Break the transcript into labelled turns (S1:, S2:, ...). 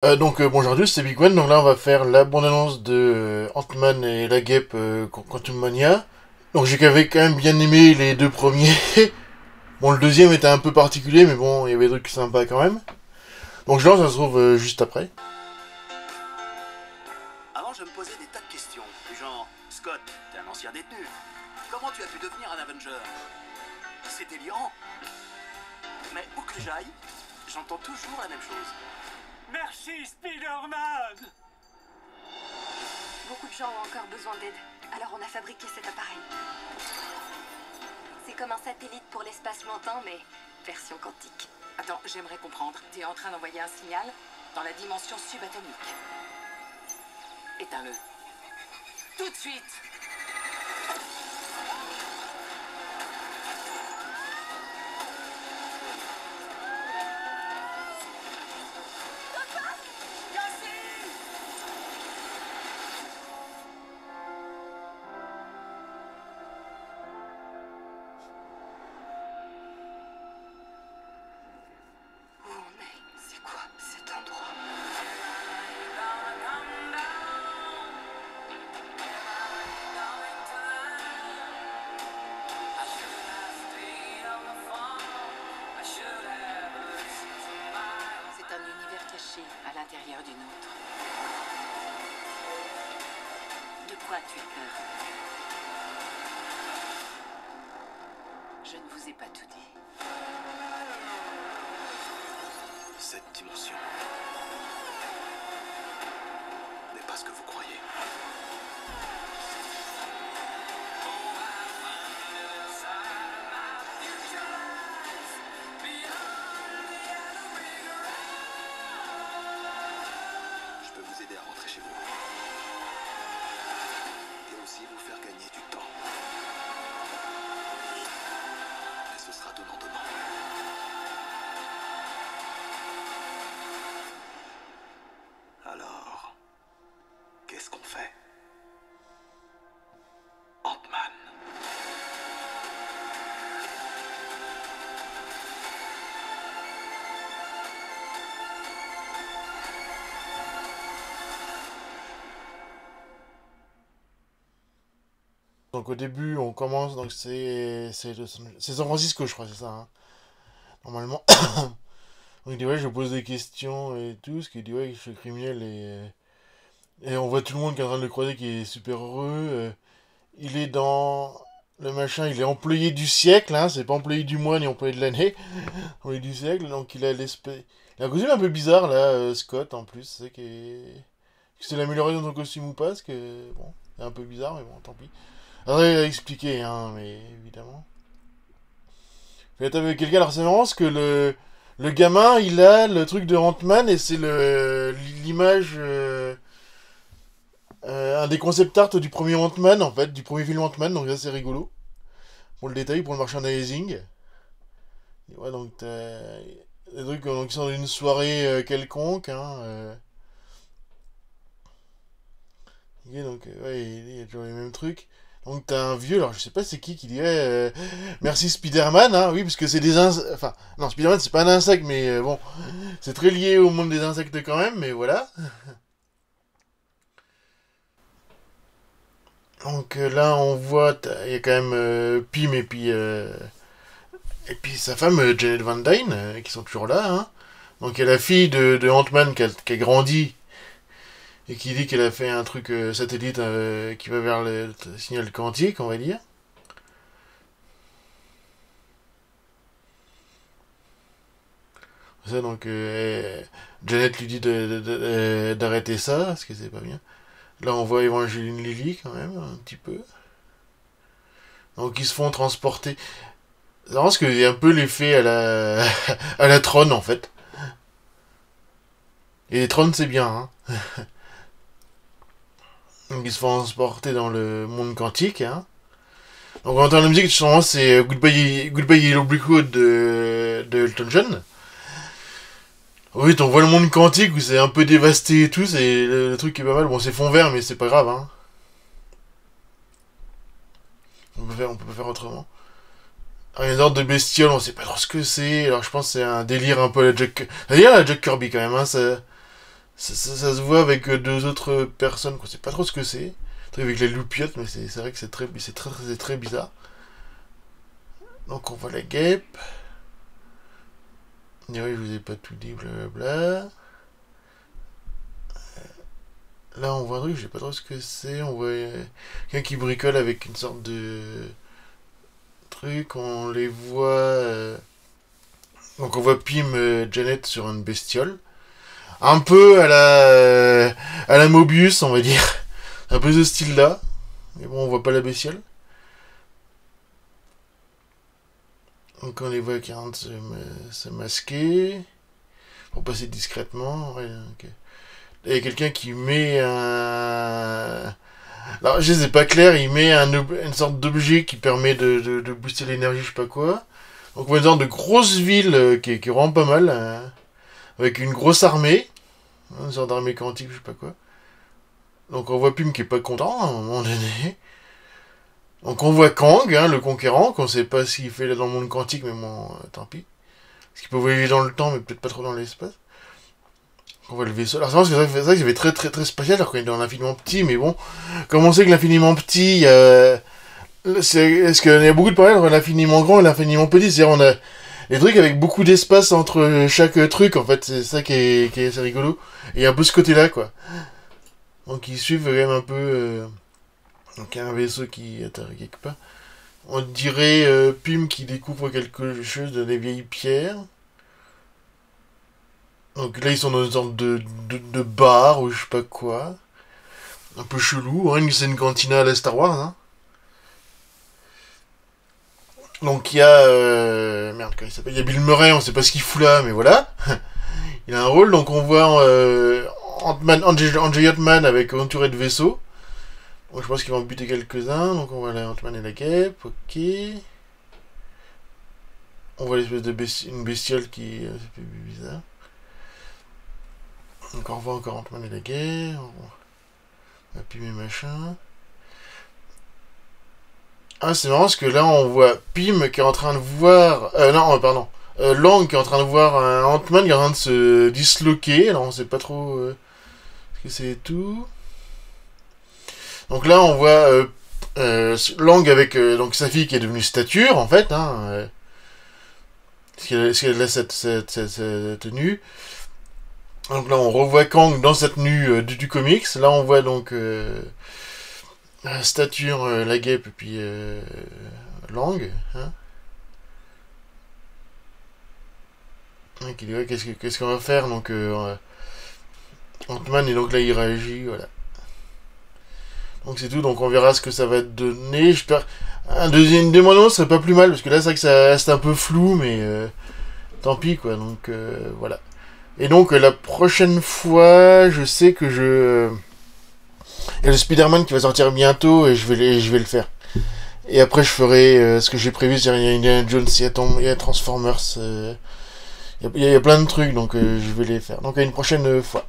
S1: Bonjour à tous, c'est Big One. Donc là, on va faire la bande-annonce de Ant-Man et la Guêpe Quantum Mania. Donc j'avais quand même bien aimé les deux premiers. Bon, le deuxième était un peu particulier, mais bon, il y avait des trucs sympas quand même. Donc je lance, ça se trouve juste après.
S2: Avant, je me posais des tas de questions, du genre, Scott, t'es un ancien détenu. Comment tu as pu devenir un Avenger? C'est délirant. Mais où que j'aille, j'entends toujours la même chose. Merci, Spider-Man!
S3: Beaucoup de gens ont encore besoin d'aide, alors on a fabriqué cet appareil. C'est comme un satellite pour l'espace lointain, mais version quantique.
S4: Attends, j'aimerais comprendre. T'es en train d'envoyer un signal dans la dimension subatomique. Éteins-le. Tout de suite!
S3: Où on est? C'est quoi cet endroit?
S4: C'est un univers caché à l'intérieur du nôtre. De quoi tu as peur? Je ne vous ai pas tout dit.
S2: Cette dimension n'est pas ce que vous croyez. Je peux vous aider à rentrer chez vous. Et aussi vous faire gagner du temps. Mais ce sera donnant-donnant. Alors, qu'est-ce qu'on fait? Ant-Man.
S1: Donc au début, on commence, donc c'est San Francisco, je crois, c'est ça, hein, normalement. Donc il dit ouais, je pose des questions et tout, ce qu'il dit ouais, je suis criminel et on voit tout le monde qui est en train de le croiser qui est super heureux. Il est dans le machin, il est employé du siècle, hein, c'est pas employé du mois ni employé de l'année, employé du siècle, donc il a l'espèce. Il a un costume un peu bizarre là, Scott en plus, c'est que c'est l'amélioration de son costume ou pas, parce que bon, c'est un peu bizarre, mais bon, tant pis. Après, il a expliqué, hein, mais évidemment. Il être avec quelqu'un, alors c'est marrant parce que le gamin, il a le truc de Ant-Man et c'est l'image. Un des concept art du premier Ant-Man, en fait, du premier film Ant-Man, donc ça c'est rigolo. Pour le détail, pour le merchandising. Et ouais, donc t'as des trucs qui sont dans une soirée quelconque, hein. Et donc, ouais, il y a toujours les mêmes trucs. Donc t'as un vieux, alors je sais pas c'est qui dit merci Spider-Man, hein, oui, parce que c'est des insectes. Enfin, non, Spider-Man c'est pas un insecte, mais bon, c'est très lié au monde des insectes quand même, mais voilà. Donc là, on voit, il y a quand même Pym et puis sa femme Janet Van Dyne qui sont toujours là. Hein. Donc il y a la fille de Ant-Man qui a grandi et qui dit qu'elle a fait un truc satellite qui va vers le signal quantique, on va dire. Ça, donc Janet lui dit d'arrêter ça parce que c'est pas bien. Là, on voit Evangeline Lilly quand même un petit peu. Donc ils se font transporter. C'est marrant parce qu'il y a un peu l'effet à la à la Tron en fait. Et Tron c'est bien, hein. Donc ils se font transporter dans le monde quantique, hein. Donc on entend la musique, justement, c'est Goodbye Yellow Brick Road de Elton John. Oui, on voit le monde quantique où c'est un peu dévasté et tout, c'est le truc qui est pas mal. Bon, c'est fond vert, mais c'est pas grave, hein. On peut pas faire autrement. Alors, il y a une sorte de bestiole, on sait pas trop ce que c'est. Alors je pense que c'est un délire un peu à la Jack. D'ailleurs, la Jack Kirby quand même, hein. Ça se voit avec deux autres personnes, qu'on sait pas trop ce que c'est. Avec les loupiottes, mais c'est vrai que c'est très bizarre. Donc on voit la guêpe. Et oui, je vous ai pas tout dit, blablabla. Là on voit un truc, je sais pas trop ce que c'est. On voit quelqu'un qui bricole avec une sorte de truc. On les voit. Donc on voit Pym, Janet sur une bestiole. Un peu à la Mobius, on va dire. Un peu ce style-là. Mais bon, on voit pas la bestiole. Donc on les voit qui rentrent se masquer. Pour passer discrètement. Ouais, okay. Il y a quelqu'un qui met un... Alors, je sais pas clair, il met une sorte d'objet qui permet de booster l'énergie, je sais pas quoi. Donc on voit une sorte de grosse ville qui est vraiment pas mal. Avec une grosse armée. Une sorte d'armée quantique, je sais pas quoi. Donc on voit Pym qui est pas content à un moment donné. Donc on voit Kang, hein, le conquérant, qu'on sait pas ce qu'il fait là dans le monde quantique, mais bon, tant pis. Parce qu'il peut voyager dans le temps, mais peut-être pas trop dans l'espace. On voit le vaisseau. Alors c'est vrai que ça fait très très très spatial, alors qu'on est dans l'infiniment petit, mais bon, comme on sait que l'infiniment petit, est-ce qu'il y a beaucoup de parallèles entre l'infiniment grand et l'infiniment petit, c'est-à-dire on a des trucs avec beaucoup d'espace entre chaque truc, en fait, c'est ça qui est assez rigolo. Et un peu ce côté-là, quoi. Donc ils suivent quand même un peu... Donc il y a un vaisseau qui atterrit quelque part. On dirait Pym qui découvre quelque chose de des vieilles pierres. Donc là ils sont dans une sorte de bar ou je sais pas quoi. Un peu chelou, hein, c'est une cantina à la Star Wars. Hein. Donc il y a... merde, comment il s'appelle ? Il y a Bill Murray, on sait pas ce qu'il fout là, mais voilà. Il a un rôle, donc on voit André Ant-Man avec entouré de vaisseaux. Donc je pense qu'ils vont en buter quelques-uns. Donc on voit là Ant-Man et la guêpe, ok. On voit l'espèce de une bestiole qui est un peu bizarre. Donc on voit encore Ant-Man et la guêpe. On va Pym et machin. Ah c'est marrant parce que là on voit Pym qui est en train de voir... non, pardon. Lang qui est en train de voir un Ant-Man qui est en train de se disloquer. Alors on sait pas trop ce que c'est et tout. Donc là on voit Lang avec donc sa fille qui est devenue stature en fait. Hein, parce qu'elle a cette tenue. Donc là on revoit Kang dans sa tenue du comics. Là on voit donc stature, la guêpe et puis Lang. Hein. Qu'est-ce qu'on va faire donc Ant-Man et donc là il réagit, voilà. Donc c'est tout, donc on verra ce que ça va donner. J'espère une deuxième annonce serait pas plus mal parce que là c'est vrai que ça reste un peu flou, mais tant pis quoi. Donc voilà. Et donc la prochaine fois, je sais que il y a le Spider-Man qui va sortir bientôt et je vais le faire. Et après je ferai ce que j'ai prévu, c'est-à-dire il y a Indiana Jones, il y a Transformers. Il y a plein de trucs, donc je vais les faire. Donc à une prochaine fois.